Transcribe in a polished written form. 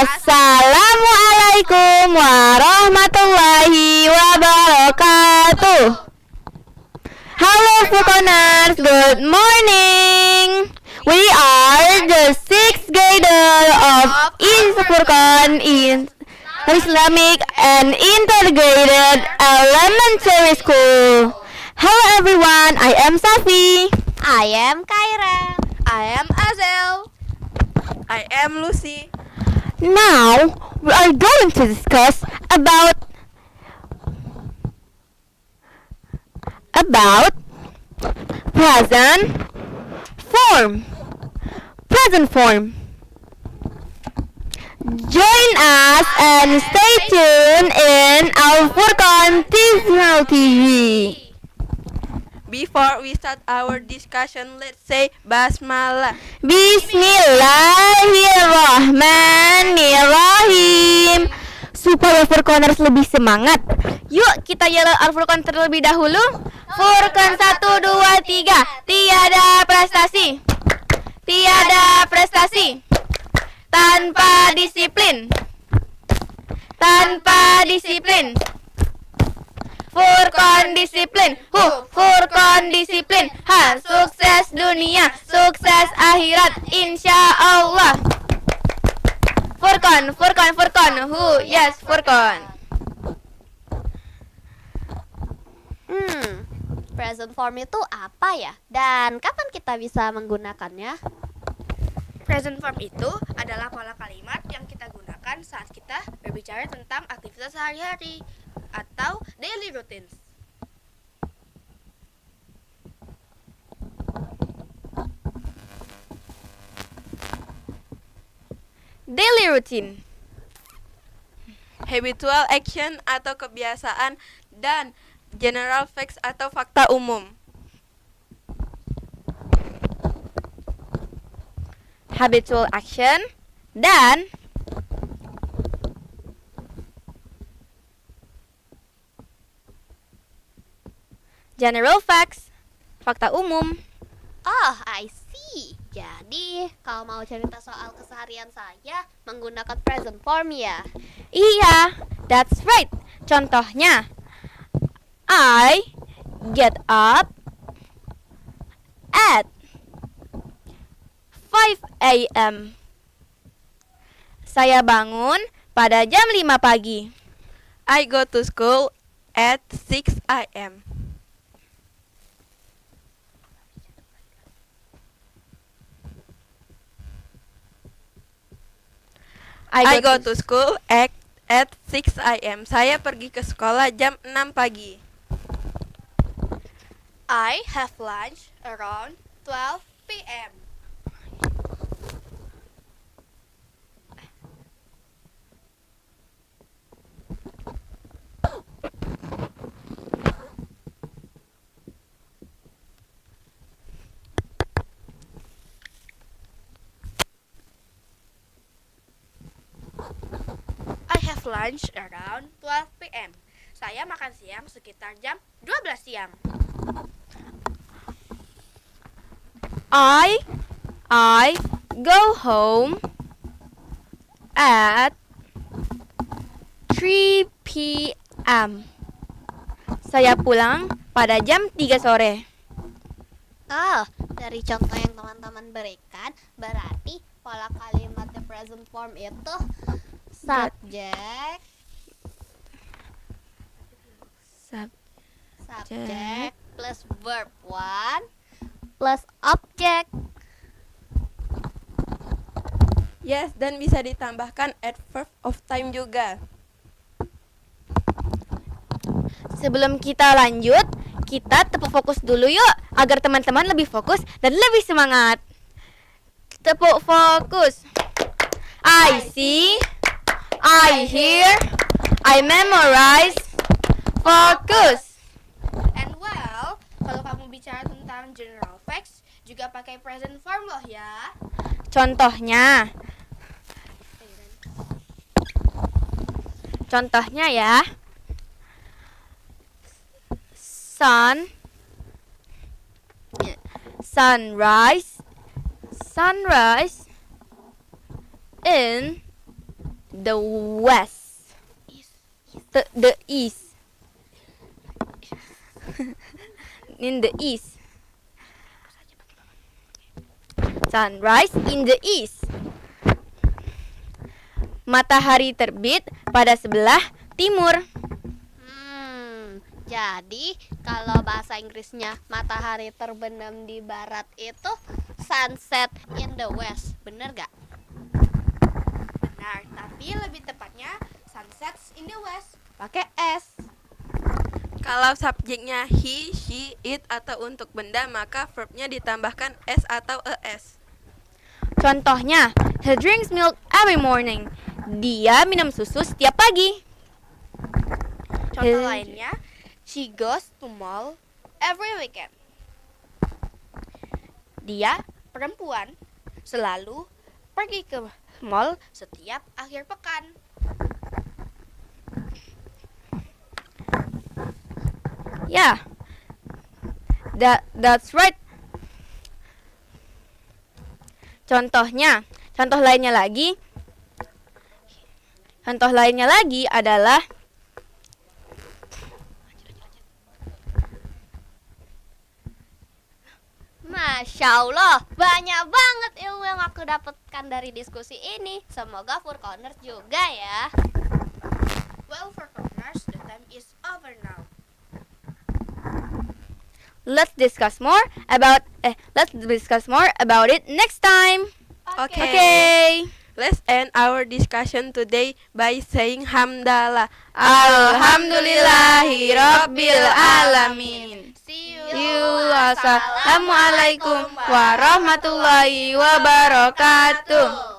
Assalamualaikum warahmatullahi wabarakatuh. Hello Furkoners, good morning. We are the 6th grader of Furkon in Islamic and Integrated Elementary School. Hello everyone, I am Safi. I am Kyra. I am Azel. I am Lucy. Now we are going to discuss about present form. Present form. Join us and stay tuned in Al Furqan TV. Before we start our discussion, let's say Basmalah. Bismillahirrahmanirrahim. Supaya Furqaners lebih semangat, yuk kita yel Al Furqan terlebih dahulu. Furqan 1, 2, 3. Tiada prestasi, tiada prestasi tanpa disiplin, tanpa disiplin. Furqan disiplin, Furqan disiplin. Sukses dunia, sukses akhirat, insya Allah. Furqan, Furqan, Furqan. Yes, Furqan. Present form itu apa ya? Dan kapan kita bisa menggunakannya? Present form itu adalah pola kalimat yang kita gunakan saat kita berbicara tentang aktivitas sehari-hari atau daily routines. Daily routine. Habitual action atau kebiasaan, dan general facts atau fakta umum. Habitual action dan general facts, fakta umum. Oh, I see. Jadi, kalau mau cerita soal keseharian saya menggunakan present form ya? Iya, that's right. Contohnya, I get up at 5 a.m. Saya bangun pada jam 5 pagi. I go to school at 6 a.m. I go to school at 6 a.m. Saya pergi ke sekolah jam 6 pagi. I have lunch around 12 p.m. I have lunch around 12 p.m. Saya makan siang sekitar jam 12 siang. I go home at 3 p.m. Saya pulang pada jam 3 sore. Oh, dari contoh yang teman-teman berikan, berarti pola kalimat the present form itu subject plus verb 1 plus object. Yes, dan bisa ditambahkan adverb of time juga. Sebelum kita lanjut, kita tepuk fokus dulu yuk, agar teman-teman lebih fokus dan lebih semangat. Tepuk fokus. I see, I hear, I memorize. Fokus. And well, kalau kamu bicara tentang general facts, juga pakai present form loh ya. Contohnya ya. Sunrise in The west. The east. In the east. Sunrise in the east. Matahari terbit pada sebelah timur. Jadi kalau bahasa Inggrisnya matahari terbenam di barat itu sunset in the west, bener gak? Benar, tapi lebih tepatnya sunsets in the west. Pakai S. Kalau subjeknya he, she, it atau untuk benda, maka verbnya ditambahkan s atau es. Contohnya, he drinks milk every morning. Dia minum susu setiap pagi. Contoh lainnya, she goes to mall every weekend. Dia, perempuan, selalu pergi ke mall setiap akhir pekan. Yeah, that's right. Contoh lainnya lagi adalah Masya Allah, banyak banget ilmu yang aku dapatkan dari diskusi ini. Semoga Four Corners juga ya. Well, for corners, the time is over now. let's discuss more about it next time. Okay. Let's end our discussion today by saying hamdalah. Alhamdulillahirabbil alamin. See Assalamualaikum warahmatullahi wabarakatuh.